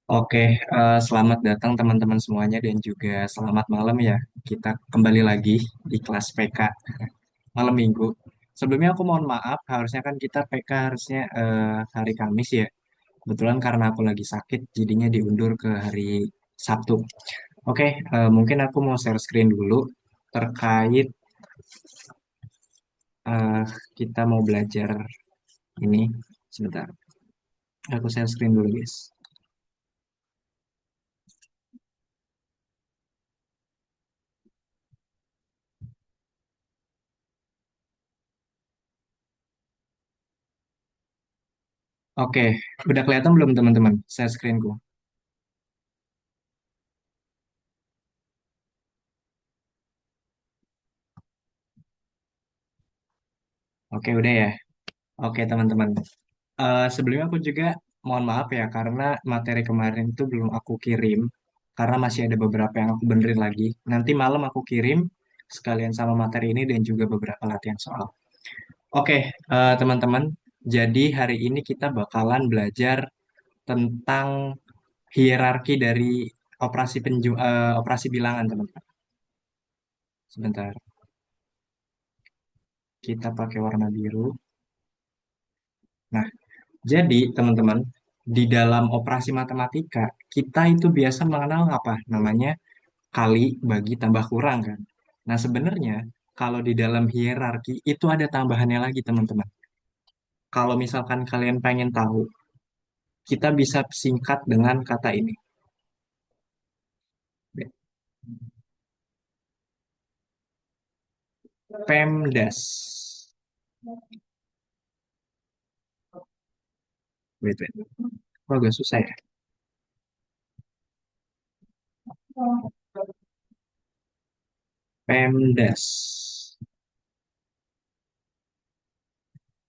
Oke, selamat datang teman-teman semuanya dan juga selamat malam ya. Kita kembali lagi di kelas PK malam Minggu. Sebelumnya aku mohon maaf, harusnya kan kita PK harusnya hari Kamis ya. Kebetulan karena aku lagi sakit, jadinya diundur ke hari Sabtu. Oke, mungkin aku mau share screen dulu terkait eh, kita mau belajar ini. Sebentar, aku share screen dulu guys. Oke, udah kelihatan belum teman-teman share screenku? Oke, udah ya. Oke teman-teman. Sebelumnya aku juga mohon maaf ya karena materi kemarin itu belum aku kirim karena masih ada beberapa yang aku benerin lagi. Nanti malam aku kirim sekalian sama materi ini dan juga beberapa latihan soal. Oke, teman-teman. Jadi hari ini kita bakalan belajar tentang hierarki dari operasi bilangan, teman-teman. Sebentar, kita pakai warna biru. Nah, jadi teman-teman, di dalam operasi matematika, kita itu biasa mengenal apa? Namanya kali bagi tambah kurang kan. Nah, sebenarnya kalau di dalam hierarki itu ada tambahannya lagi, teman-teman. Kalau misalkan kalian pengen tahu, kita bisa singkat dengan kata ini. PEMDAS. Wait, wait. Kok agak susah ya? PEMDAS.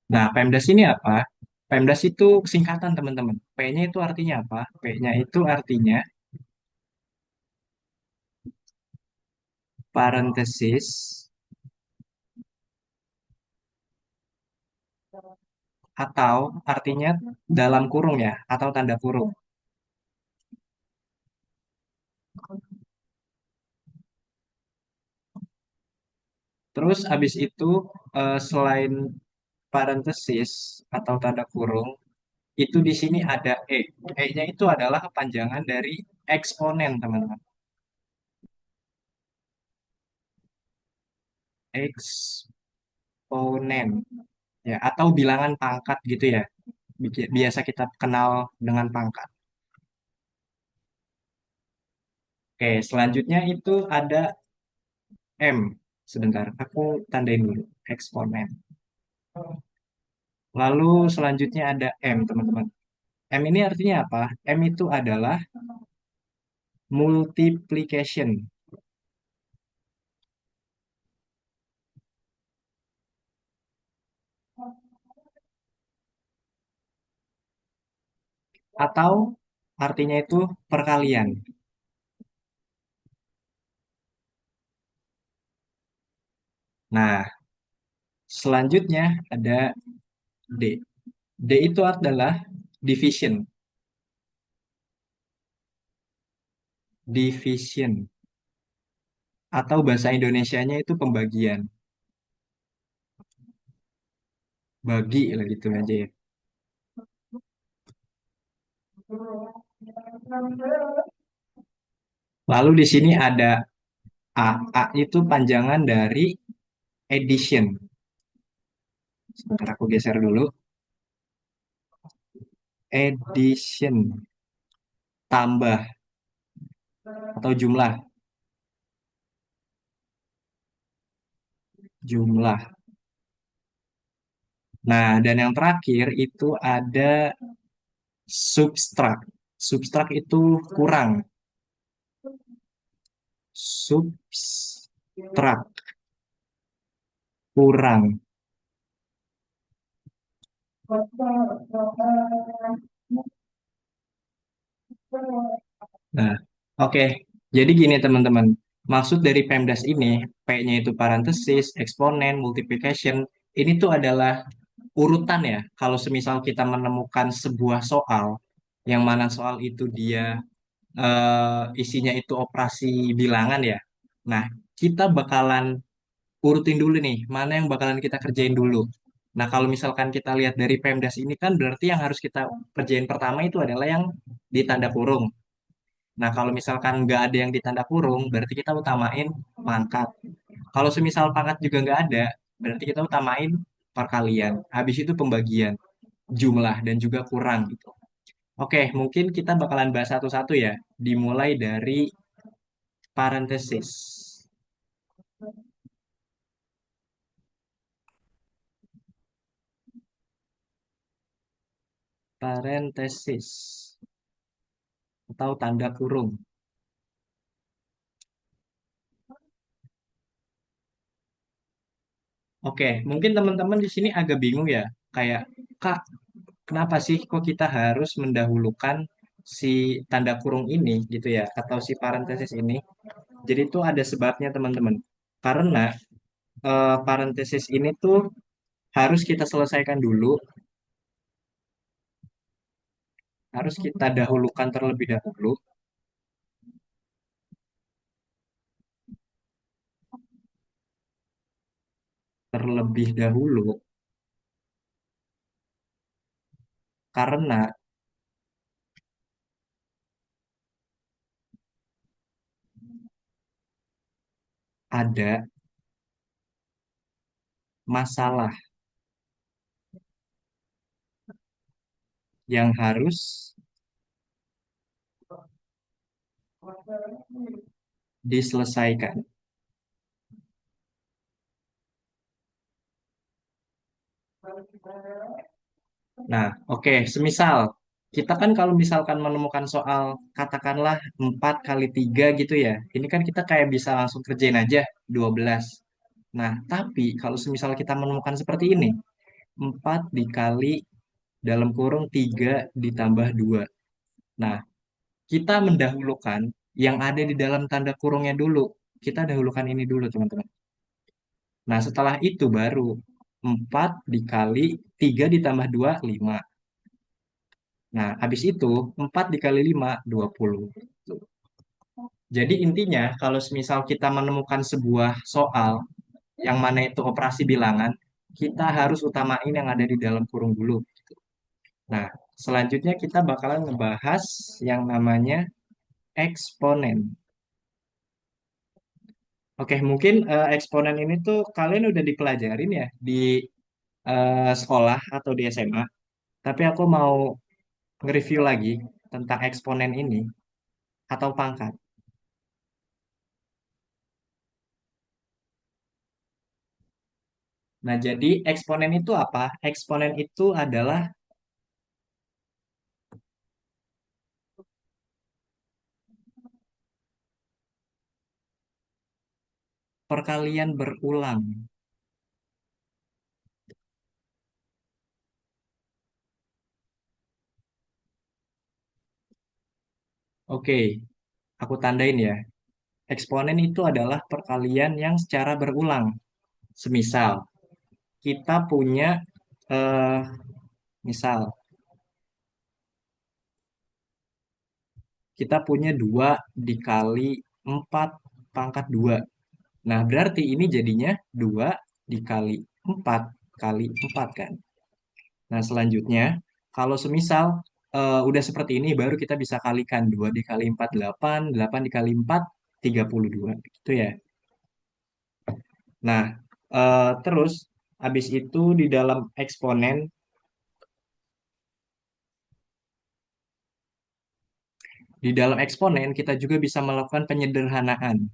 Nah, PEMDAS ini apa? PEMDAS itu singkatan, teman-teman. P-nya itu artinya apa? P-nya itu artinya parentesis atau artinya dalam kurung ya, atau tanda kurung. Terus habis itu selain parentesis atau tanda kurung, itu di sini ada E. E-nya itu adalah kepanjangan dari eksponen, teman-teman. Eksponen ya, atau bilangan pangkat gitu ya. Biasa kita kenal dengan pangkat. Oke, selanjutnya itu ada M. Sebentar, aku tandain dulu. Eksponen. Lalu selanjutnya ada M, teman-teman. M ini artinya apa? M itu adalah multiplication atau artinya itu perkalian. Nah, selanjutnya ada D. D itu adalah division. Division. Atau bahasa Indonesianya itu pembagian. Bagi lah gitu aja ya. Lalu di sini ada A. A itu panjangan dari addition. Sebentar aku geser dulu. Addition. Tambah atau jumlah. Jumlah. Nah, dan yang terakhir itu ada subtrak. Subtrak itu kurang. Subtrak. Kurang. Nah, oke. Jadi gini teman-teman. Maksud dari PEMDAS ini, P-nya itu parenthesis, eksponen, multiplication. Ini tuh adalah urutan ya. Kalau semisal kita menemukan sebuah soal, yang mana soal itu dia isinya itu operasi bilangan ya. Nah, kita bakalan urutin dulu nih, mana yang bakalan kita kerjain dulu. Nah, kalau misalkan kita lihat dari Pemdas ini kan berarti yang harus kita kerjain pertama itu adalah yang di tanda kurung. Nah, kalau misalkan nggak ada yang di tanda kurung, berarti kita utamain pangkat. Kalau semisal pangkat juga nggak ada, berarti kita utamain perkalian. Habis itu pembagian jumlah dan juga kurang gitu. Oke, mungkin kita bakalan bahas satu-satu ya. Dimulai dari parenthesis. Parenthesis atau tanda kurung. Oke, mungkin teman-teman di sini agak bingung ya. Kayak, Kak, kenapa sih kok kita harus mendahulukan si tanda kurung ini gitu ya, atau si parenthesis ini? Jadi itu ada sebabnya teman-teman. Karena parenthesis ini tuh harus kita selesaikan dulu, harus kita dahulukan terlebih dahulu, terlebih dahulu, karena ada masalah yang harus diselesaikan. Nah, oke, semisal kita kan kalau misalkan menemukan soal katakanlah 4 kali 3 gitu ya. Ini kan kita kayak bisa langsung kerjain aja 12. Nah, tapi kalau semisal kita menemukan seperti ini, 4 dikali dalam kurung 3 ditambah 2. Nah, kita mendahulukan yang ada di dalam tanda kurungnya dulu. Kita dahulukan ini dulu, teman-teman. Nah, setelah itu baru 4 dikali 3 ditambah 2 5. Nah, habis itu 4 dikali 5 20. Jadi intinya, kalau misal kita menemukan sebuah soal yang mana itu operasi bilangan, kita harus utamain yang ada di dalam kurung dulu. Nah, selanjutnya kita bakalan ngebahas yang namanya eksponen. Oke, mungkin eksponen ini tuh kalian udah dipelajarin ya di sekolah atau di SMA. Tapi aku mau nge-review lagi tentang eksponen ini atau pangkat. Nah, jadi eksponen itu apa? Eksponen itu adalah perkalian berulang. Oke, aku tandain ya. Eksponen itu adalah perkalian yang secara berulang. Semisal, kita punya, eh, misal, kita punya 2 dikali 4 pangkat 2. Nah, berarti ini jadinya 2 dikali 4 kali 4 kan? Nah, selanjutnya, kalau semisal udah seperti ini, baru kita bisa kalikan 2 dikali 4 8, 8 dikali 4, 32. Gitu ya. Nah, terus, habis itu di dalam eksponen kita juga bisa melakukan penyederhanaan.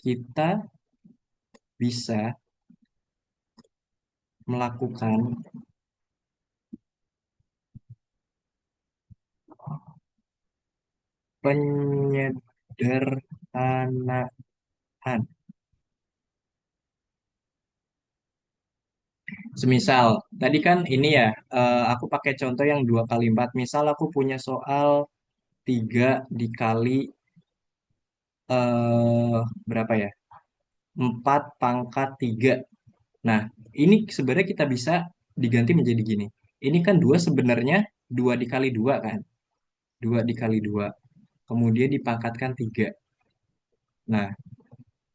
Kita bisa melakukan penyederhanaan. Semisal, tadi kan ini ya, aku pakai contoh yang 2 kali 4. Misal aku punya soal 3 dikali berapa ya? 4 pangkat 3. Nah, ini sebenarnya kita bisa diganti menjadi gini. Ini kan 2 sebenarnya 2 dikali 2 kan? 2 dikali 2. Kemudian dipangkatkan 3. Nah,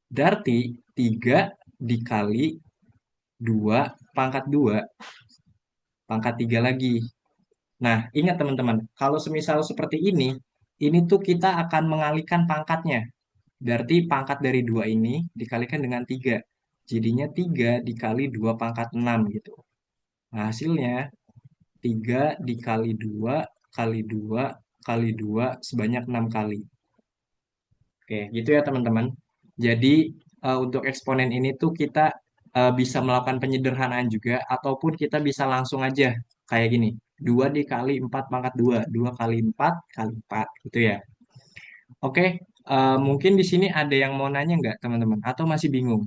berarti 3 dikali 2 pangkat 2 pangkat 3 lagi. Nah, ingat teman-teman, kalau semisal seperti ini tuh kita akan mengalihkan pangkatnya. Berarti pangkat dari 2 ini dikalikan dengan 3. Jadinya 3 dikali 2 pangkat 6 gitu. Nah, hasilnya 3 dikali 2 kali 2 kali 2 sebanyak 6 kali. Oke, gitu ya teman-teman. Jadi untuk eksponen ini tuh kita bisa melakukan penyederhanaan juga ataupun kita bisa langsung aja kayak gini. 2 dikali 4 pangkat 2, 2 kali 4 kali 4 gitu ya. Oke, mungkin di sini ada yang mau nanya nggak teman-teman? Atau masih bingung?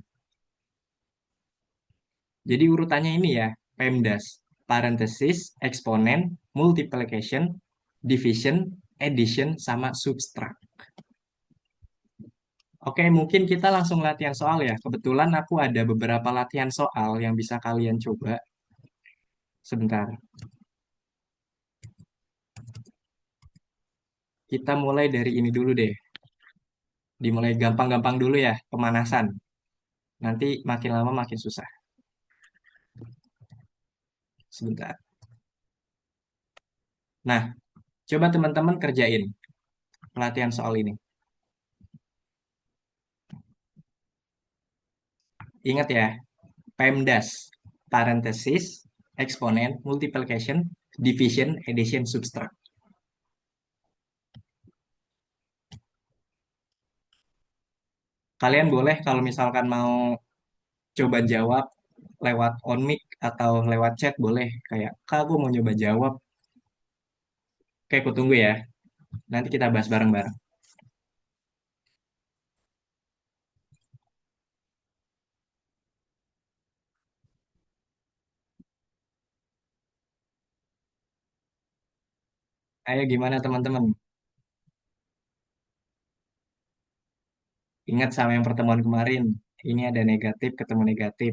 Jadi urutannya ini ya, PEMDAS, parenthesis, eksponen, multiplication, division, addition, sama subtract. Oke, mungkin kita langsung latihan soal ya. Kebetulan aku ada beberapa latihan soal yang bisa kalian coba. Sebentar, kita mulai dari ini dulu deh. Dimulai gampang-gampang dulu ya, pemanasan. Nanti makin lama makin susah. Sebentar. Nah, coba teman-teman kerjain latihan soal ini. Ingat ya, PEMDAS, parenthesis, eksponen, multiplication, division, addition, subtract. Kalian boleh kalau misalkan mau coba jawab lewat on mic atau lewat chat boleh. Kayak, Kak, aku mau nyoba jawab. Oke, aku tunggu ya. Nanti kita bahas bareng-bareng. Ayo gimana teman-teman? Ingat sama yang pertemuan kemarin. Ini ada negatif ketemu negatif.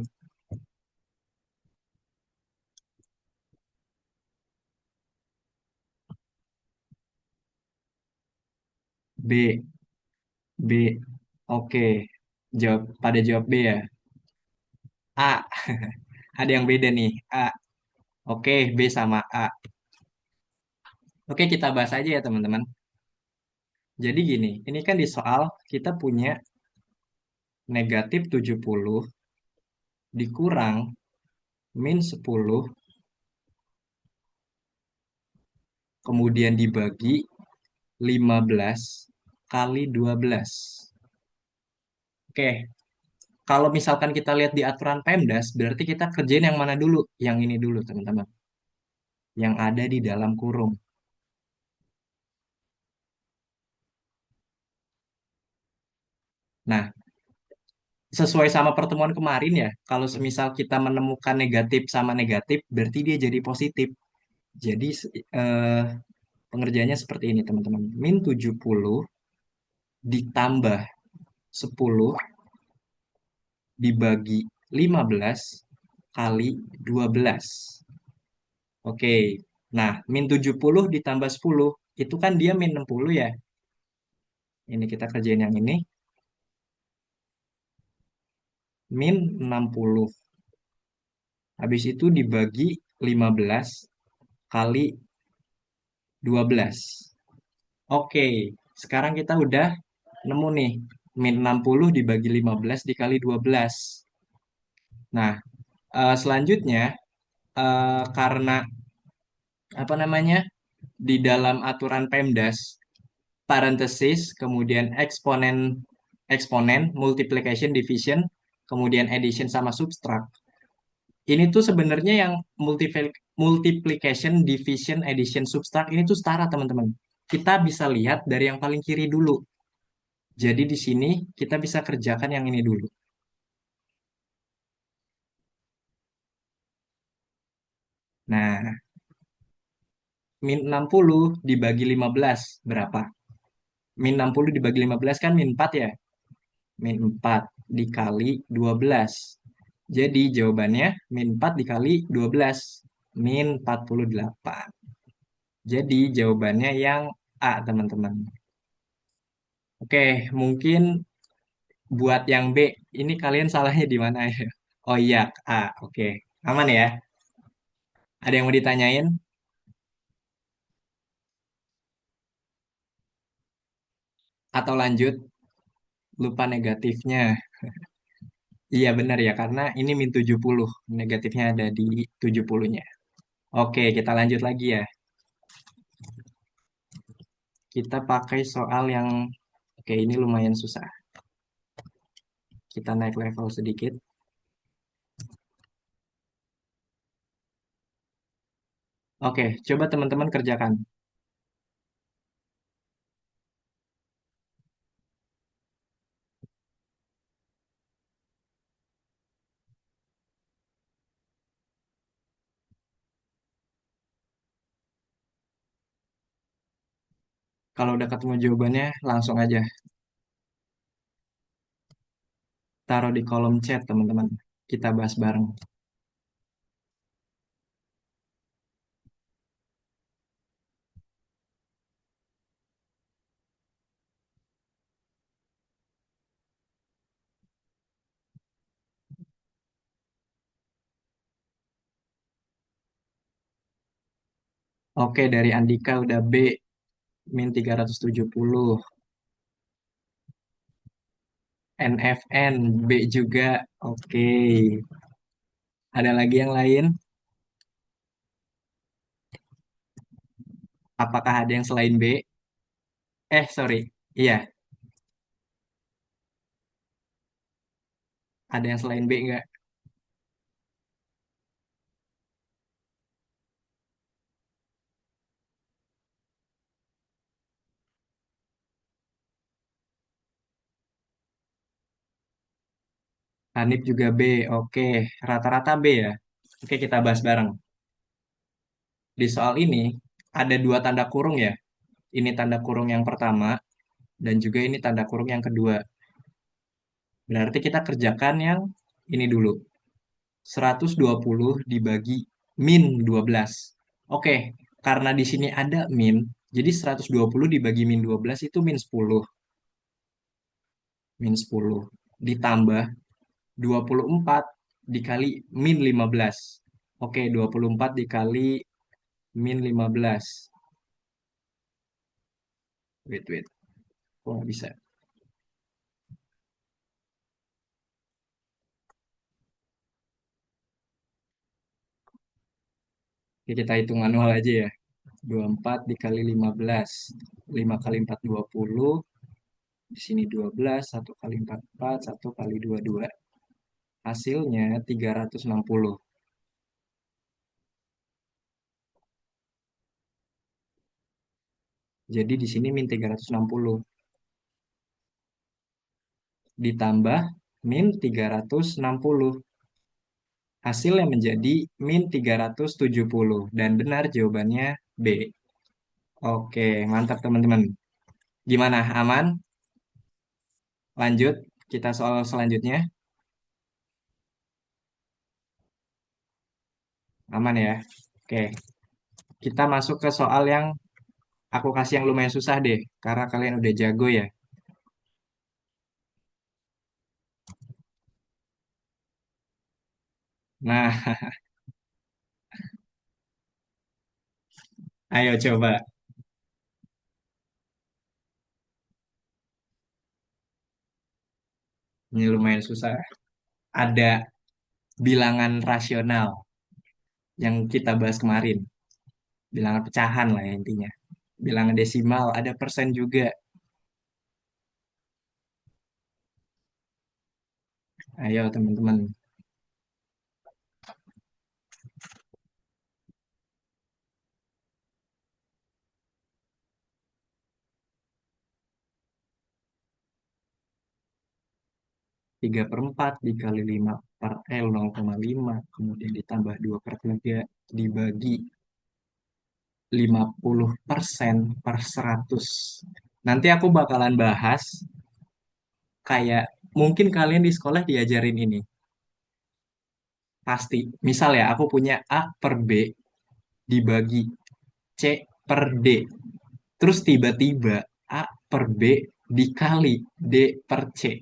B, B. Oke. Pada jawab B ya. A. Ada yang beda nih. A. Oke, B sama A. Oke, kita bahas aja ya teman-teman. Jadi gini, ini kan di soal kita punya negatif 70 dikurang min 10 kemudian dibagi 15 kali 12. Oke, kalau misalkan kita lihat di aturan PEMDAS, berarti kita kerjain yang mana dulu? Yang ini dulu, teman-teman. Yang ada di dalam kurung. Nah, sesuai sama pertemuan kemarin ya, kalau semisal kita menemukan negatif sama negatif, berarti dia jadi positif. Jadi, eh, pengerjaannya seperti ini, teman-teman. Min 70 ditambah 10 dibagi 15 kali 12. Oke. Nah, min 70 ditambah 10 itu kan dia min 60 ya. Ini kita kerjain yang ini. Min 60. Habis itu dibagi 15 kali 12. Oke. Sekarang kita udah nemu nih. Min 60 dibagi 15 dikali 12. Nah, selanjutnya karena apa namanya? Di dalam aturan PEMDAS parenthesis, kemudian eksponen eksponen, multiplication, division, kemudian addition sama subtract. Ini tuh sebenarnya yang multiplication, division, addition, subtract ini tuh setara teman-teman. Kita bisa lihat dari yang paling kiri dulu. Jadi di sini kita bisa kerjakan yang ini dulu. Nah, min 60 dibagi 15 berapa? Min 60 dibagi 15 kan min 4 ya? Min 4. dikali 12. Jadi jawabannya min 4 dikali 12. Min 48. Jadi jawabannya yang A, teman-teman. Oke, mungkin buat yang B, ini kalian salahnya di mana ya? Oh iya, A. Oke, aman ya? Ada yang mau ditanyain? Atau lanjut? Lupa negatifnya. Iya benar ya, karena ini min 70. Negatifnya ada di 70-nya. Oke, kita lanjut lagi ya. Kita pakai soal yang, oke ini lumayan susah. Kita naik level sedikit. Oke, coba teman-teman kerjakan. Kalau udah ketemu jawabannya, langsung aja taruh di kolom chat, teman-teman. Kita bahas bareng. Oke, dari Andika udah B, min 370. NFN, B juga. Oke. Ada lagi yang lain? Apakah ada yang selain B? Sorry. Iya, ada yang selain B nggak? Hanif juga B. Oke, rata-rata B ya. Oke, kita bahas bareng. Di soal ini ada dua tanda kurung ya. Ini tanda kurung yang pertama dan juga ini tanda kurung yang kedua. Berarti kita kerjakan yang ini dulu. 120 dibagi min 12. Oke, karena di sini ada min, jadi 120 dibagi min 12 itu min 10. Min 10. Ditambah 24 dikali min 15. Oke, 24 dikali min 15. Wait, wait. Kok nggak bisa? Oke, kita hitung manual aja ya. 24 dikali 15. 5 kali 4, 20. Di sini 12, 1 kali 4, 4, 1 kali 2, 2. Hasilnya 360. Jadi di sini min 360 ditambah min 360. Hasilnya menjadi min 370 dan benar jawabannya B. Oke, mantap teman-teman. Gimana? Aman? Lanjut, kita soal selanjutnya. Aman ya? Oke, kita masuk ke soal yang aku kasih yang lumayan susah deh, karena kalian udah jago ya. Nah, ayo coba. Ini lumayan susah. Ada bilangan rasional yang kita bahas kemarin. Bilangan pecahan lah ya intinya. Bilangan desimal, ada persen juga. Ayo teman-teman. 3/4 dikali 5 per L 0,5. Kemudian ditambah 2 per 3 dibagi 50% per 100. Nanti aku bakalan bahas kayak Mungkin kalian di sekolah diajarin ini. Pasti. Misal ya, aku punya A per B dibagi C per D. Terus tiba-tiba A per B dikali D per C.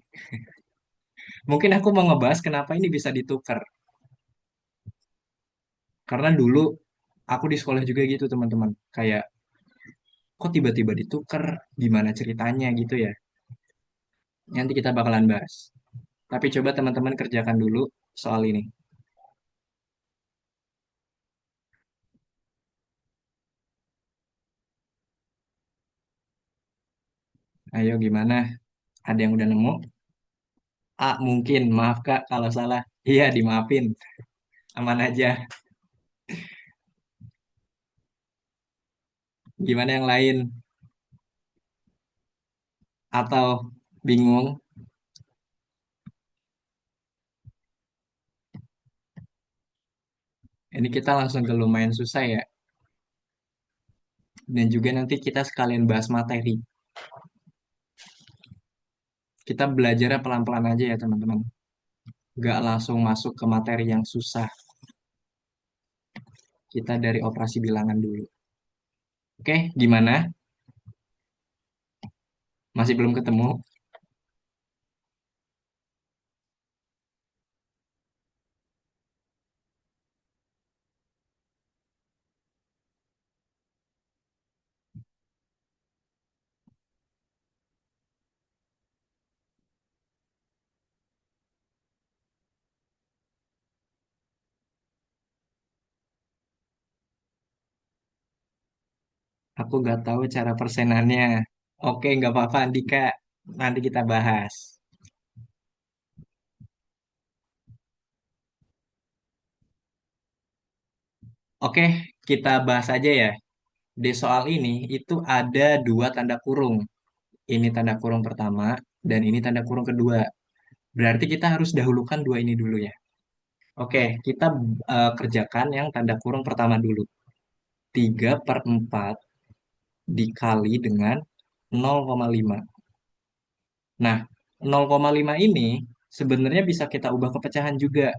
Mungkin aku mau ngebahas kenapa ini bisa ditukar. Karena dulu aku di sekolah juga gitu teman-teman. Kayak kok tiba-tiba ditukar, gimana ceritanya gitu ya. Nanti kita bakalan bahas. Tapi coba teman-teman kerjakan dulu soal ini. Ayo gimana? Ada yang udah nemu? A mungkin, maaf Kak kalau salah. Iya dimaafin, aman aja. Gimana yang lain? Atau bingung? Ini kita langsung ke lumayan susah ya. Dan juga nanti kita sekalian bahas materi. Kita belajarnya pelan-pelan aja ya teman-teman. Nggak langsung masuk ke materi yang susah. Kita dari operasi bilangan dulu. Oke, gimana? Masih belum ketemu? Aku nggak tahu cara persenannya. Oke, nggak apa-apa Andika. Nanti kita bahas. Oke, kita bahas aja ya. Di soal ini itu ada dua tanda kurung. Ini tanda kurung pertama dan ini tanda kurung kedua. Berarti kita harus dahulukan dua ini dulu ya. Oke, kita kerjakan yang tanda kurung pertama dulu. 3/4 dikali dengan 0,5. Nah, 0,5 ini sebenarnya bisa kita ubah ke pecahan juga,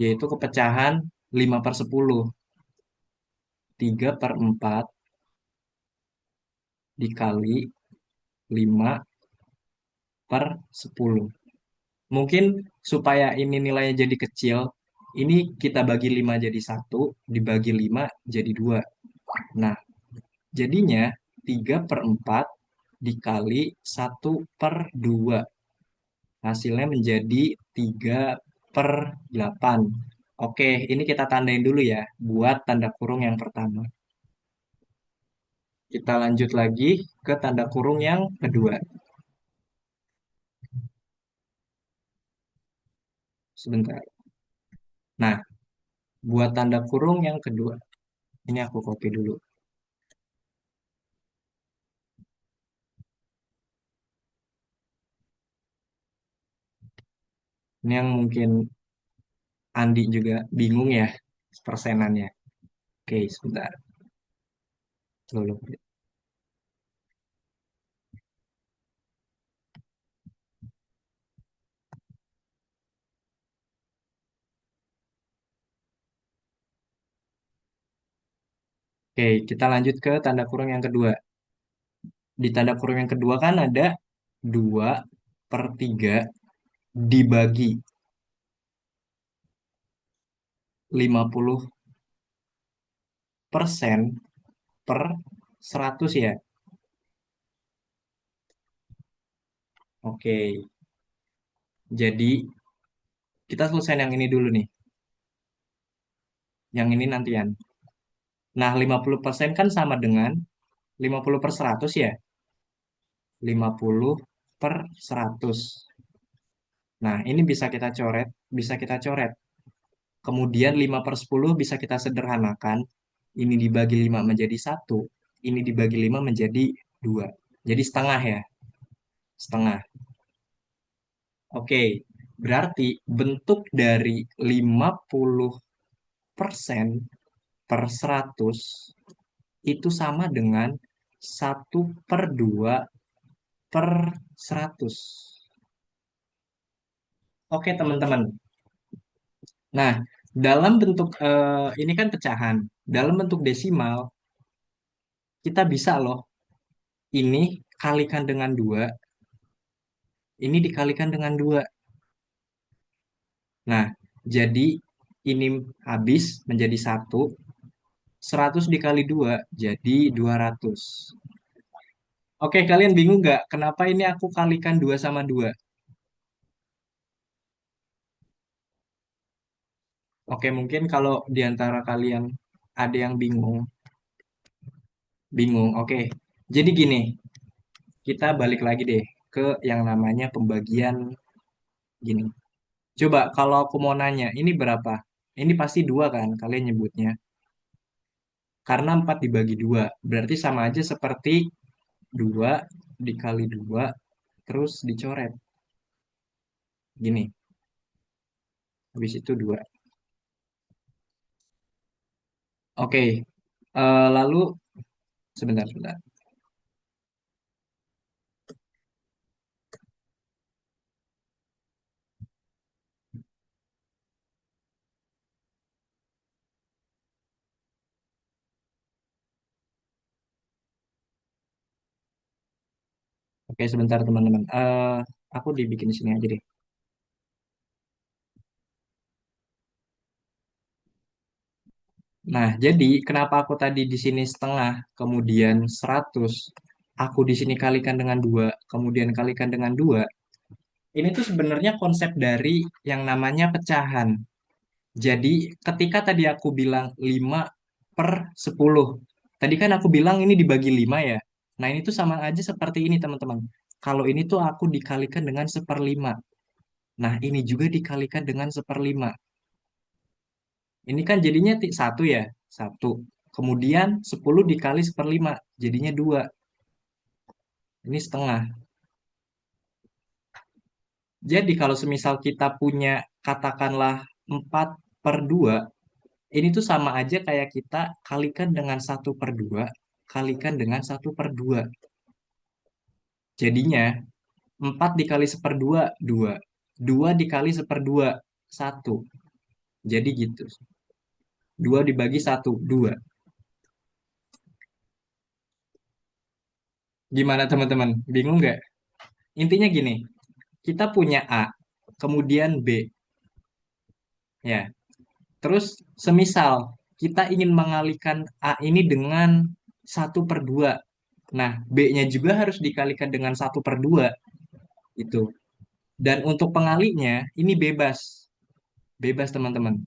yaitu kepecahan 5/10. 3/4 dikali 5/10. Mungkin supaya ini nilainya jadi kecil, ini kita bagi 5 jadi satu, dibagi 5 jadi 2. Nah, jadinya 3/4 dikali 1/2. Hasilnya menjadi 3/8. Oke, ini kita tandain dulu ya, buat tanda kurung yang pertama. Kita lanjut lagi ke tanda kurung yang kedua. Sebentar. Nah, buat tanda kurung yang kedua. Ini aku copy dulu. Ini yang mungkin Andi juga bingung ya persenannya. Oke, sebentar. Dulu. Oke, kita lanjut ke tanda kurung yang kedua. Di tanda kurung yang kedua kan ada 2/3 dibagi 50% per 100 ya. Oke, jadi kita selesai yang ini dulu nih. Yang ini nantian. Nah, 50% kan sama dengan 50/100 ya. 50/100. Nah, ini bisa kita coret, bisa kita coret. Kemudian 5/10 bisa kita sederhanakan. Ini dibagi 5 menjadi satu, ini dibagi 5 menjadi 2. Jadi setengah ya, setengah. Oke, berarti bentuk dari 50% per 100 itu sama dengan 1/2 per 100. Oke, teman-teman. Nah, dalam bentuk ini kan pecahan. Dalam bentuk desimal, kita bisa loh ini kalikan dengan dua, ini dikalikan dengan dua. Nah, jadi ini habis menjadi satu, 100 dikali dua jadi 200. Oke, kalian bingung nggak kenapa ini aku kalikan dua sama dua? Oke, mungkin kalau di antara kalian ada yang bingung, bingung. Oke, jadi gini, kita balik lagi deh ke yang namanya pembagian gini. Coba kalau aku mau nanya, ini berapa? Ini pasti dua kan, kalian nyebutnya. Karena 4 dibagi dua, berarti sama aja seperti dua dikali dua, terus dicoret. Gini, habis itu dua. Oke, lalu sebentar, sebentar. Oke, sebentar teman-teman. Aku dibikin sini aja deh. Nah, jadi kenapa aku tadi di sini setengah, kemudian 100, aku di sini kalikan dengan dua, kemudian kalikan dengan dua. Ini tuh sebenarnya konsep dari yang namanya pecahan. Jadi, ketika tadi aku bilang 5/10, tadi kan aku bilang ini dibagi 5 ya. Nah, ini tuh sama aja seperti ini, teman-teman. Kalau ini tuh aku dikalikan dengan 1/5. Nah, ini juga dikalikan dengan 1/5. Ini kan jadinya satu ya, satu. Kemudian 10 dikali 1/5, jadinya dua. Ini setengah. Jadi kalau semisal kita punya katakanlah 4/2, ini tuh sama aja kayak kita kalikan dengan 1/2, kalikan dengan 1/2. Jadinya 4 dikali 1/2, 2. 2 dikali 1/2, 1. Jadi gitu. 2 dibagi 1, 2. Gimana teman-teman? Bingung nggak? Intinya gini, kita punya A, kemudian B. Ya, terus semisal kita ingin mengalihkan A ini dengan 1/2. Nah, B-nya juga harus dikalikan dengan 1/2. Itu. Dan untuk pengalinya, ini bebas. Bebas, teman-teman.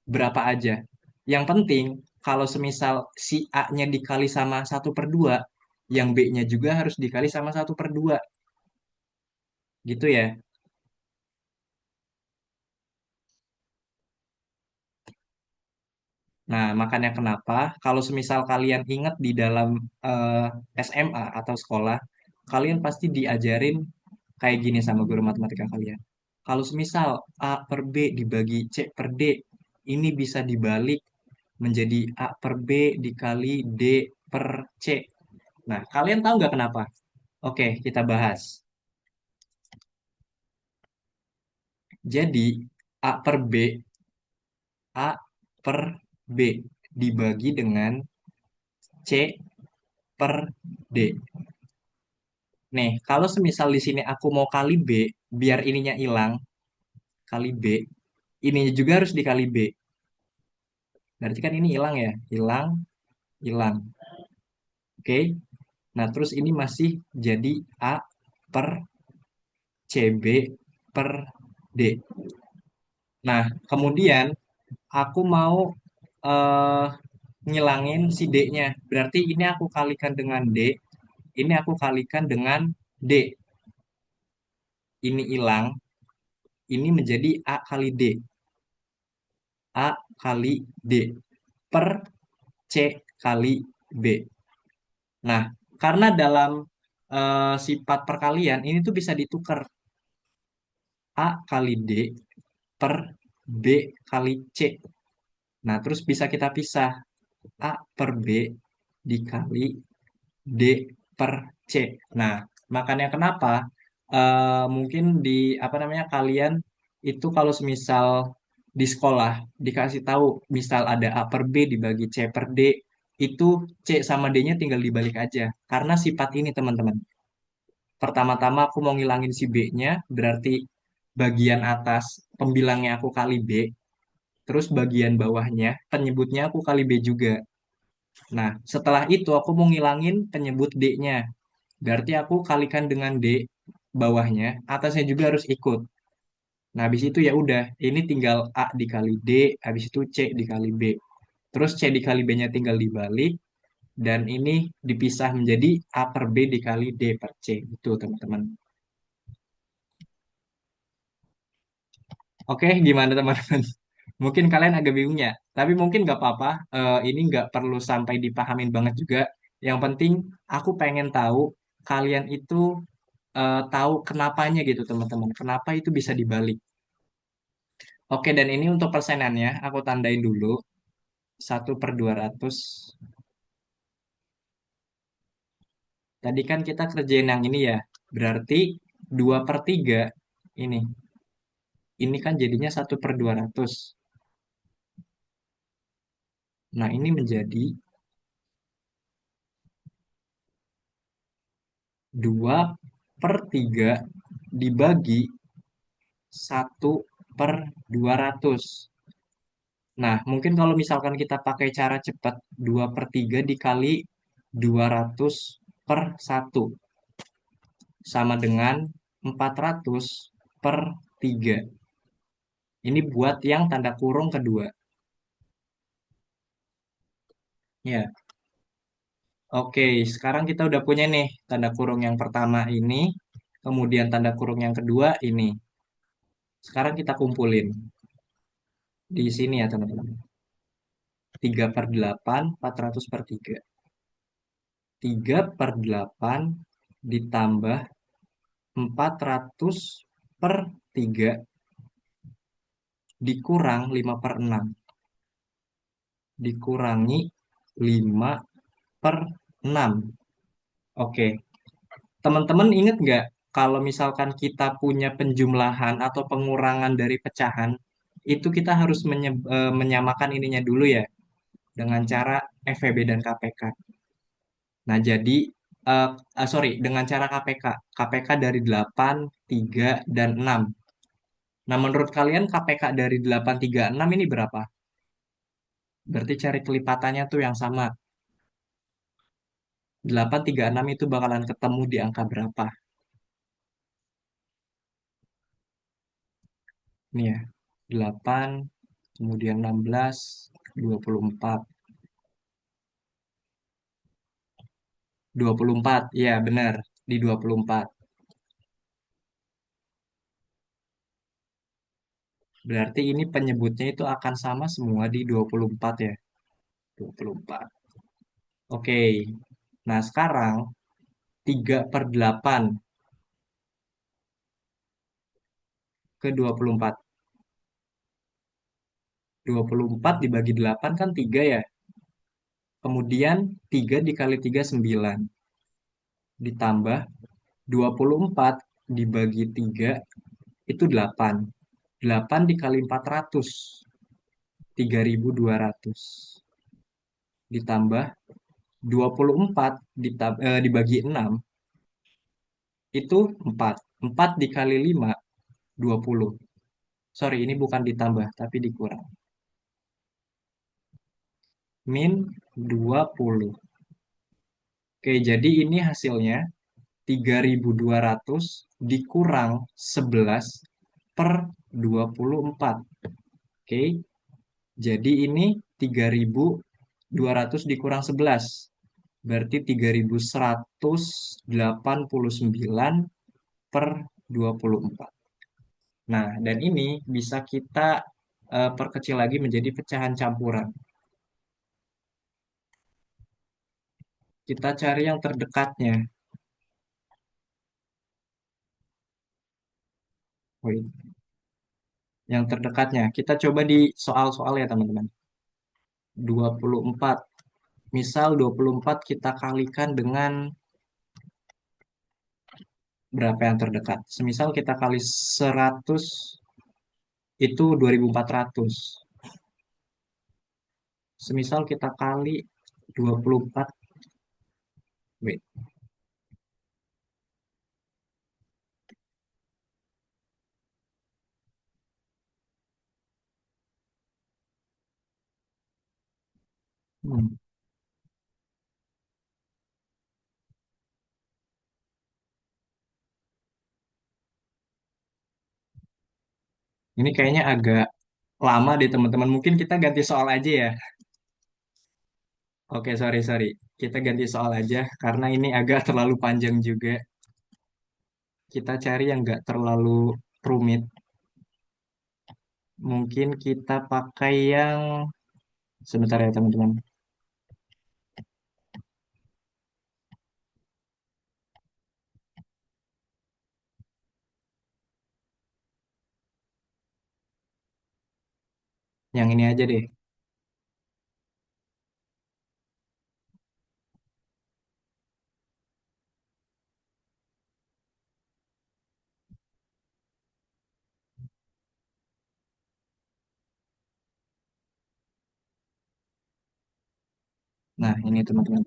Berapa aja. Yang penting, kalau semisal si A-nya dikali sama 1/2, yang B-nya juga harus dikali sama 1/2. Gitu ya. Nah, makanya kenapa kalau semisal kalian ingat di dalam eh, SMA atau sekolah, kalian pasti diajarin kayak gini sama guru matematika kalian. Kalau semisal A/B dibagi C/D, ini bisa dibalik menjadi A/B dikali D/C. Nah, kalian tahu nggak kenapa? Oke, kita bahas. Jadi, A/B, A/B dibagi dengan C/D. Nih, kalau semisal di sini aku mau kali B, biar ininya hilang, kali B, ininya juga harus dikali B. Berarti kan ini hilang ya, hilang, hilang. Oke. Nah, terus ini masih jadi A per CB per D. Nah, kemudian aku mau eh, ngilangin si D-nya. Berarti ini aku kalikan dengan D, ini aku kalikan dengan D. Ini hilang, ini menjadi A kali D. A kali D per C kali B. Nah, karena dalam sifat perkalian ini tuh bisa ditukar A kali D per B kali C. Nah, terus bisa kita pisah A per B dikali D per C. Nah, makanya kenapa mungkin di apa namanya kalian itu kalau semisal di sekolah dikasih tahu misal ada A per B dibagi C per D, itu C sama D-nya tinggal dibalik aja. Karena sifat ini teman-teman. Pertama-tama aku mau ngilangin si B-nya, berarti bagian atas pembilangnya aku kali B, terus bagian bawahnya penyebutnya aku kali B juga. Nah, setelah itu aku mau ngilangin penyebut D-nya. Berarti aku kalikan dengan D bawahnya, atasnya juga harus ikut. Nah, habis itu ya udah, ini tinggal A dikali D, habis itu C dikali B. Terus C dikali B-nya tinggal dibalik, dan ini dipisah menjadi A per B dikali D per C. Itu teman-teman. Oke, gimana teman-teman? Mungkin kalian agak bingung ya, tapi mungkin nggak apa-apa. Ini nggak perlu sampai dipahamin banget juga. Yang penting aku pengen tahu kalian itu tahu kenapanya gitu teman-teman. Kenapa itu bisa dibalik? Oke, dan ini untuk persenannya aku tandain dulu 1/200. Tadi kan kita kerjain yang ini ya, berarti 2/3 ini. Ini kan jadinya 1/200. Nah, ini menjadi 2/3 dibagi 1/200. Nah, mungkin kalau misalkan kita pakai cara cepat, 2/3 dikali 200 per 1 sama dengan 400 per 3. Ini buat yang tanda kurung kedua. Ya, oke. Sekarang kita udah punya nih tanda kurung yang pertama ini, kemudian tanda kurung yang kedua ini. Sekarang kita kumpulin di sini ya teman-teman. 3/8, 400 per 3. 3/8 ditambah 400 per 3 dikurang 5/6 dikurangi 5/6. Oke, teman-teman ingat nggak kalau misalkan kita punya penjumlahan atau pengurangan dari pecahan, itu kita harus menyamakan ininya dulu ya dengan cara FVB dan KPK. Nah, jadi sorry, dengan cara KPK. KPK dari 8, 3, dan 6. Nah, menurut kalian KPK dari 8, 3, 6 ini berapa? Berarti cari kelipatannya tuh yang sama. 8, 3, 6 itu bakalan ketemu di angka berapa? Nih ya, 8, kemudian 16, 24. 24, iya benar, di 24. Berarti ini penyebutnya itu akan sama semua di 24 ya. 24. Oke, nah sekarang 3/8 ke 24. 24 dibagi 8 kan 3 ya. Kemudian 3 dikali 3 9. Ditambah 24 dibagi 3 itu 8. 8 dikali 400. 3.200. Ditambah 24 dibagi 6 itu 4. 4 dikali 5 20. Sorry, ini bukan ditambah tapi dikurang. Min 20. Oke, jadi ini hasilnya 3.200 dikurang 11 per 24. Oke, jadi ini 3.200 dikurang 11. Berarti 3.189 per 24. Nah, dan ini bisa kita perkecil lagi menjadi pecahan campuran. Kita cari yang terdekatnya. Wait, yang terdekatnya. Kita coba di soal-soal ya, teman-teman. 24. Misal 24 kita kalikan dengan berapa yang terdekat? Semisal kita kali 100 itu 2.400. Semisal kita kali 24, wait, hmm, ini kayaknya agak lama deh teman-teman. Mungkin kita ganti soal aja ya. Oke, sorry, sorry. Kita ganti soal aja karena ini agak terlalu panjang juga. Kita cari yang nggak terlalu rumit. Mungkin kita pakai yang sebentar ya teman-teman. Yang ini aja deh. Nah, ini teman-teman.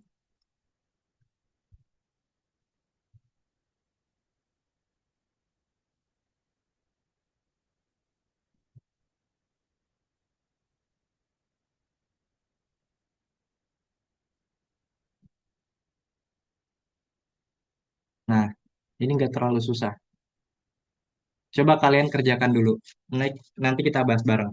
Nah, ini nggak terlalu susah. Coba kalian kerjakan dulu. Nanti kita bahas bareng.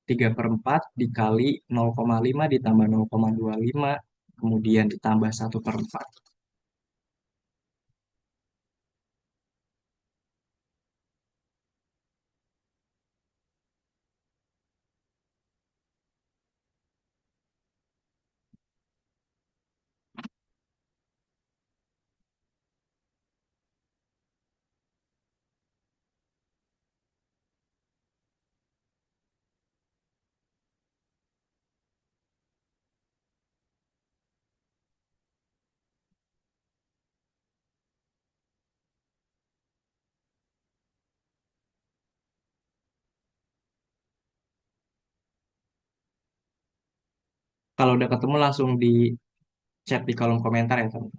3/4 dikali 0,5 ditambah 0,25, kemudian ditambah 1/4. Kalau udah ketemu langsung di chat di kolom komentar ya teman.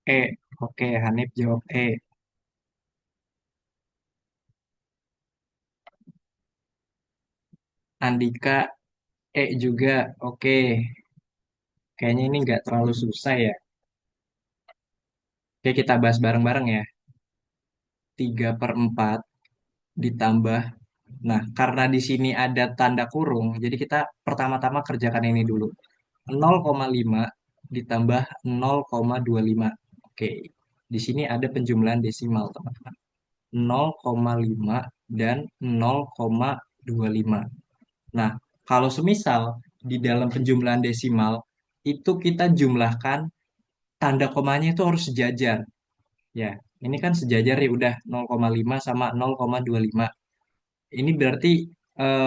'E'. Oke, Hanif jawab E. Andika E juga. Oke, kayaknya ini nggak terlalu susah ya. Oke, kita bahas bareng-bareng ya. 3/4 ditambah. Nah, karena di sini ada tanda kurung, jadi kita pertama-tama kerjakan ini dulu. 0,5 ditambah 0,25. Oke, di sini ada penjumlahan desimal, teman-teman. 0,5 dan 0,25. Nah, kalau semisal di dalam penjumlahan desimal, itu kita jumlahkan tanda komanya itu harus sejajar. Ya, ini kan sejajar ya udah 0,5 sama 0,25. Ini berarti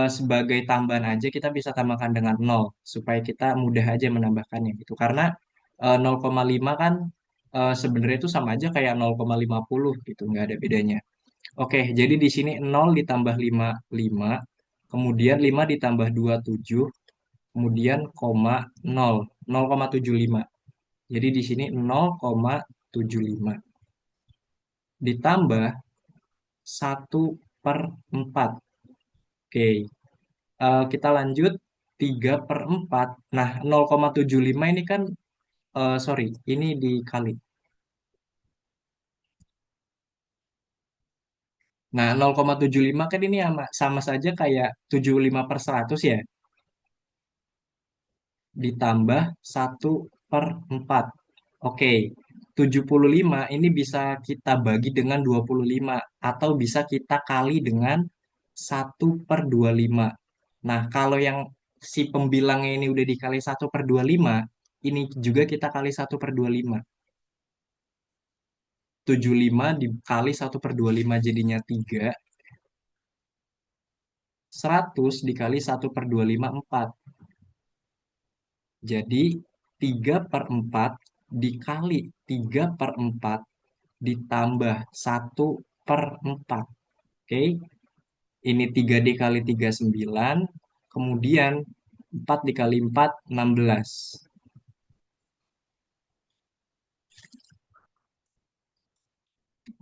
sebagai tambahan aja kita bisa tambahkan dengan 0 supaya kita mudah aja menambahkannya gitu. Karena 0,5 kan sebenarnya itu sama aja kayak 0,50 gitu, nggak ada bedanya. Oke, jadi di sini 0 ditambah 5 5, kemudian 5 ditambah 2 7, kemudian koma 0, 0,75. Jadi di sini 0,75 ditambah 1/4. Oke, kita lanjut 3/4. Nah, 0,75 ini kan, sorry, ini dikali. Nah, 0,75 kan ini sama saja kayak 75/100 ya, ditambah 1/4. Oke, 75 ini bisa kita bagi dengan 25 atau bisa kita kali dengan 1/25. Nah, kalau yang si pembilangnya ini udah dikali 1/25, ini juga kita kali 1/25. 75 dikali 1/25 jadinya 3. 100 dikali 1/25 4. Jadi 3/4 dikali 3/4 ditambah 1/4. Oke, ini 3 dikali 3 9. Kemudian 4 dikali 4 16.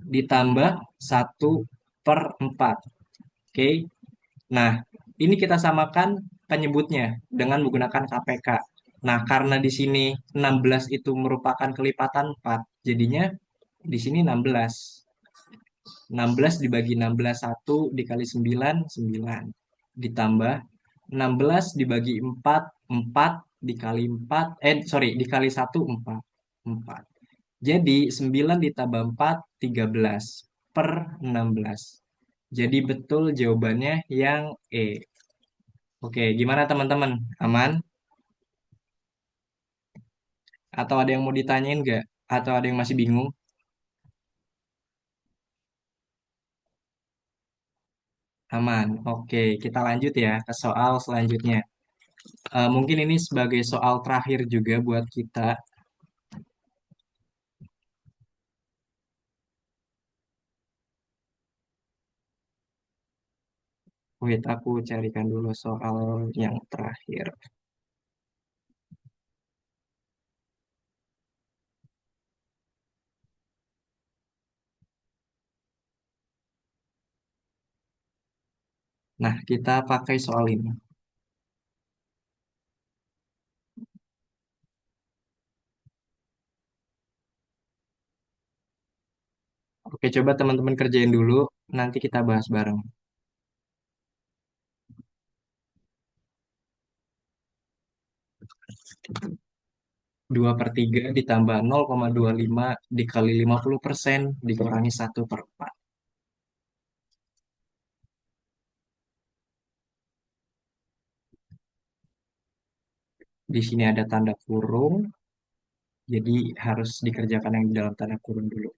Ditambah 1/4. Oke, nah ini kita samakan penyebutnya dengan menggunakan KPK. Nah, karena di sini 16 itu merupakan kelipatan 4, jadinya di sini 16. 16 dibagi 16, 1 dikali 9, 9. Ditambah 16 dibagi 4, 4 dikali 4, sorry, dikali 1, 4. 4. Jadi 9 ditambah 4, 13/16. Jadi betul jawabannya yang E. Oke, gimana teman-teman? Aman? Atau ada yang mau ditanyain nggak? Atau ada yang masih bingung? Aman. Oke, kita lanjut ya ke soal selanjutnya. Mungkin ini sebagai soal terakhir juga buat kita. Wait, aku carikan dulu soal yang terakhir. Nah, kita pakai soal ini. Oke, coba teman-teman kerjain dulu. Nanti kita bahas bareng. 2/3 ditambah 0,25 dikali 50% dikurangi 1/4. Di sini ada tanda kurung, jadi harus dikerjakan yang di dalam tanda kurung dulu.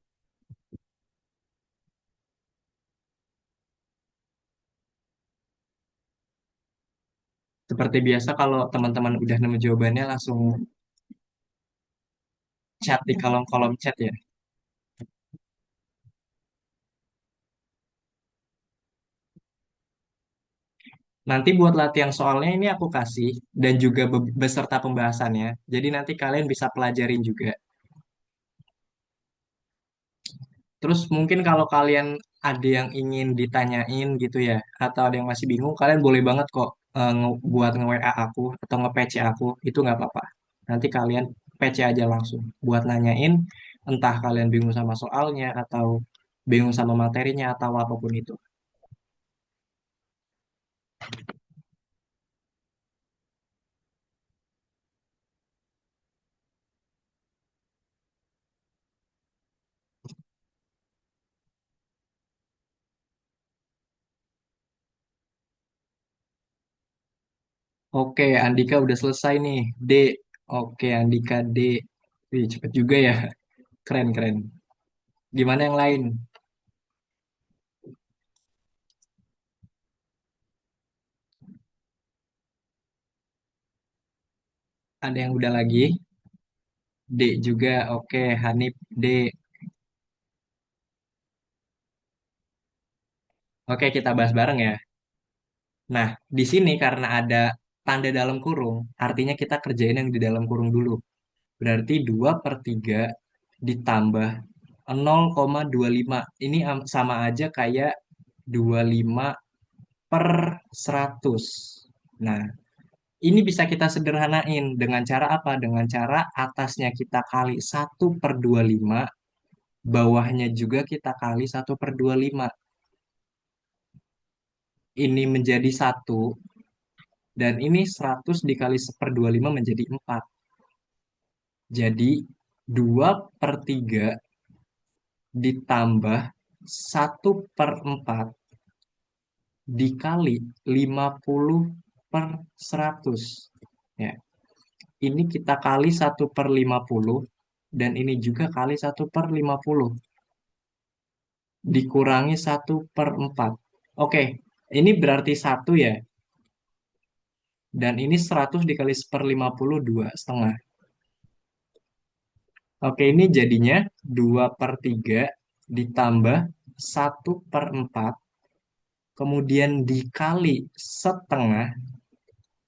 Seperti biasa kalau teman-teman udah nemu jawabannya langsung chat di kolom-kolom chat ya. Nanti buat latihan soalnya ini aku kasih dan juga beserta pembahasannya. Jadi nanti kalian bisa pelajarin juga. Terus mungkin kalau kalian ada yang ingin ditanyain gitu ya, atau ada yang masih bingung, kalian boleh banget kok buat nge-WA aku atau nge-PC aku, itu nggak apa-apa. Nanti kalian PC aja langsung buat nanyain, entah kalian bingung sama soalnya atau bingung sama materinya atau apapun itu. Oke, Andika udah selesai nih. D. Oke, Andika D. Wih, cepet juga ya. Keren, keren. Gimana yang lain? Ada yang udah lagi? D juga. Oke, Hanif D. Oke, kita bahas bareng ya. Nah, di sini karena ada tanda dalam kurung, artinya kita kerjain yang di dalam kurung dulu. Berarti 2/3 ditambah 0,25. Ini sama aja kayak 25/100. Nah, ini bisa kita sederhanain dengan cara apa? Dengan cara atasnya kita kali 1/25, bawahnya juga kita kali 1/25. ini menjadi satu, dan ini 100 dikali 1/25 menjadi 4. Jadi 2/3 ditambah 1/4 dikali 50/100. Ya, ini kita kali 1/50 dan ini juga kali 1/50 dikurangi 1/4. Oke, ini berarti satu ya. Dan ini 100 dikali 1/50 2,5. Oke, ini jadinya 2/3 ditambah 1/4 kemudian dikali setengah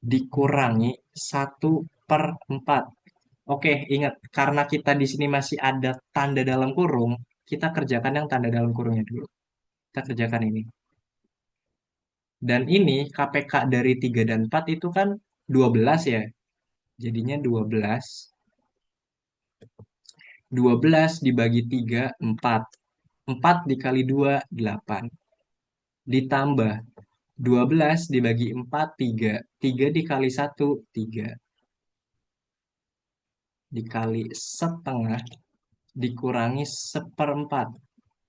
dikurangi 1/4. Oke, ingat karena kita di sini masih ada tanda dalam kurung, kita kerjakan yang tanda dalam kurungnya dulu. Kita kerjakan ini. Dan ini KPK dari 3 dan 4 itu kan 12 ya. Jadinya 12. 12 dibagi 3, 4. 4 dikali 2, 8. Ditambah 12 dibagi 4, 3. 3 dikali 1, 3. Dikali setengah dikurangi 1/4.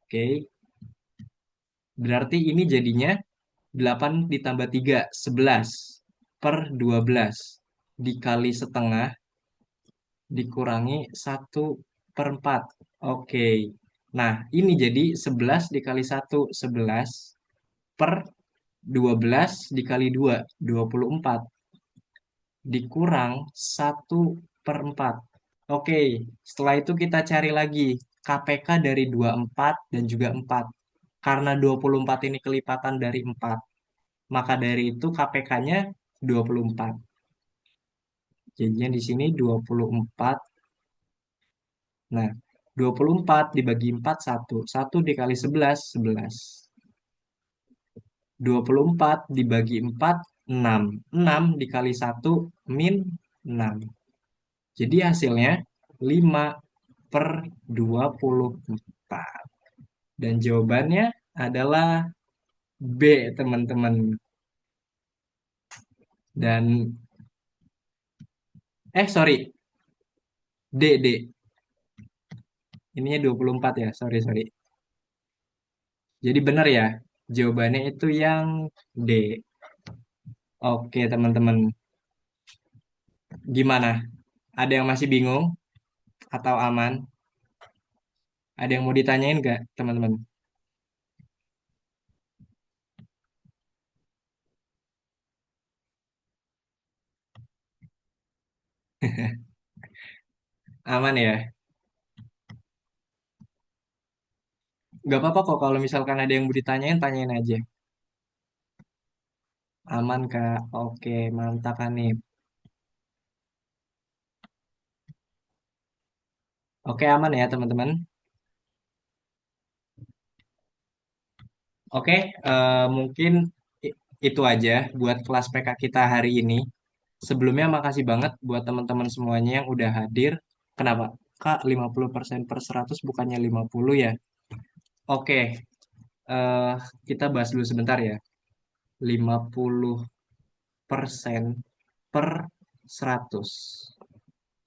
Oke, berarti ini jadinya 8 ditambah 3, 11 per 12. Dikali setengah dikurangi 1/4. Oke, nah ini jadi 11 dikali 1, 11 per 12 dikali 2, 24. Dikurang 1/4. Oke, setelah itu kita cari lagi KPK dari 24 dan juga 4. Karena 24 ini kelipatan dari 4, maka dari itu KPK-nya 24. Jadinya di sini 24. Nah, 24 dibagi 4, 1. 1 dikali 11, 11. 24 dibagi 4, 6. 6 dikali 1, min 6. Jadi hasilnya 5/24. Dan jawabannya adalah B, teman-teman. Dan, sorry, D, D. Ininya 24 ya, sorry, sorry. Jadi benar ya, jawabannya itu yang D. Oke, teman-teman. Gimana? Ada yang masih bingung atau aman? Ada yang mau ditanyain nggak, teman-teman? Aman ya? Nggak apa-apa kok kalau misalkan ada yang mau ditanyain, tanyain aja. Aman, Kak. Oke, mantap, Hanif. Oke, aman ya, teman-teman. Oke, mungkin i- itu aja buat kelas PK kita hari ini. Sebelumnya makasih banget buat teman-teman semuanya yang udah hadir. Kenapa? Kak, 50% per 100 bukannya 50 ya? Oke, eh, kita bahas dulu sebentar ya. 50% per 100.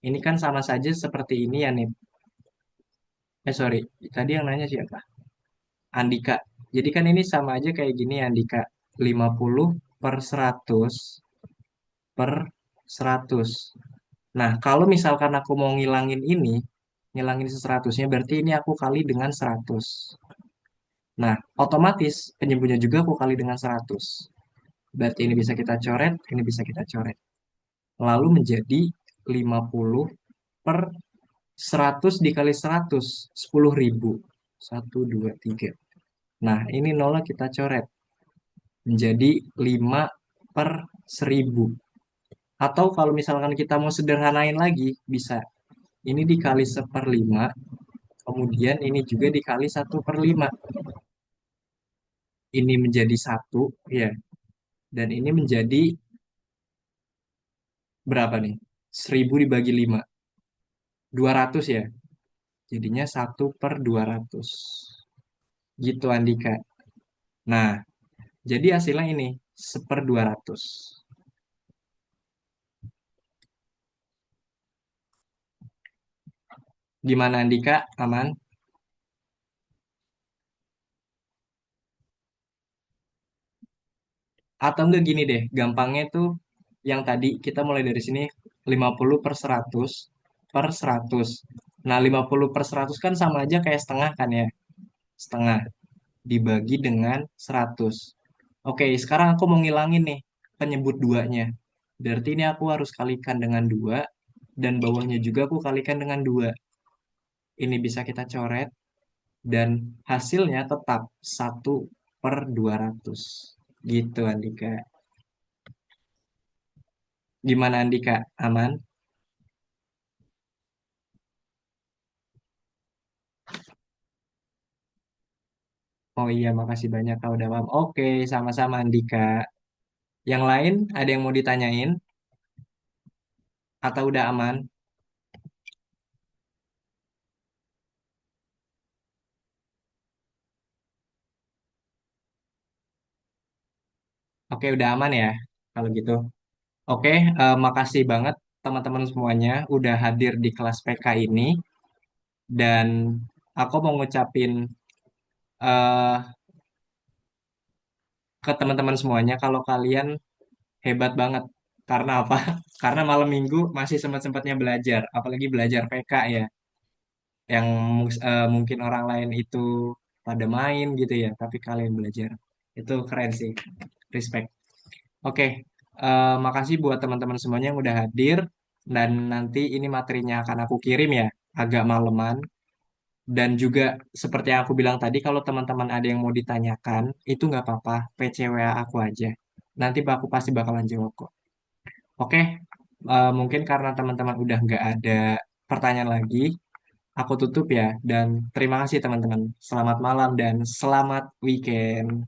Ini kan sama saja seperti ini ya, nih. Sorry. Tadi yang nanya siapa? Andika. Jadi kan ini sama aja kayak gini ya, Andika. 50 per 100 per 100. Nah, kalau misalkan aku mau ngilangin ini, ngilangin 100-nya, berarti ini aku kali dengan 100. Nah, otomatis penyebutnya juga aku kali dengan 100. Berarti ini bisa kita coret, ini bisa kita coret. Lalu menjadi 50 per 100 dikali 100, 10.000. 1, 2, 3. Nah, ini nolnya kita coret. Menjadi 5 per 1000. Atau kalau misalkan kita mau sederhanain lagi, bisa. Ini dikali 1/5, kemudian ini juga dikali 1/5. Ini menjadi 1, ya. Dan ini menjadi berapa nih? 1000 dibagi 5. 200 ya. Jadinya 1/200. Gitu, Andika. Nah, Jadi hasilnya ini, 1/200. Gimana Andika? Aman? Atau enggak gini deh, gampangnya tuh yang tadi kita mulai dari sini 50/100/100. Nah, 50/100 kan sama aja kayak setengah kan ya? Setengah dibagi dengan 100. Oke, sekarang aku mau ngilangin nih penyebut duanya. Berarti ini aku harus kalikan dengan 2 dan bawahnya juga aku kalikan dengan 2. Ini bisa kita coret dan hasilnya tetap 1/200. Gitu Andika. Gimana Andika? Aman? Oh iya, makasih banyak kau udah paham. Oke, sama-sama Andika. Yang lain ada yang mau ditanyain atau udah aman? Oke, udah aman ya kalau gitu. Oke, makasih banget teman-teman semuanya udah hadir di kelas PK ini dan aku mau ngucapin eh, ke teman-teman semuanya kalau kalian hebat banget. Karena apa? Karena malam minggu masih sempat-sempatnya belajar, apalagi belajar PK ya, yang mungkin orang lain itu pada main gitu ya, tapi kalian belajar. Itu keren sih, respect. Oke, makasih buat teman-teman semuanya yang udah hadir dan nanti ini materinya akan aku kirim ya, agak maleman. Dan juga seperti yang aku bilang tadi, kalau teman-teman ada yang mau ditanyakan, itu nggak apa-apa, PCWA aku aja. Nanti aku pasti bakalan jawab kok. Oke, mungkin karena teman-teman udah nggak ada pertanyaan lagi, aku tutup ya. Dan terima kasih teman-teman. Selamat malam dan selamat weekend.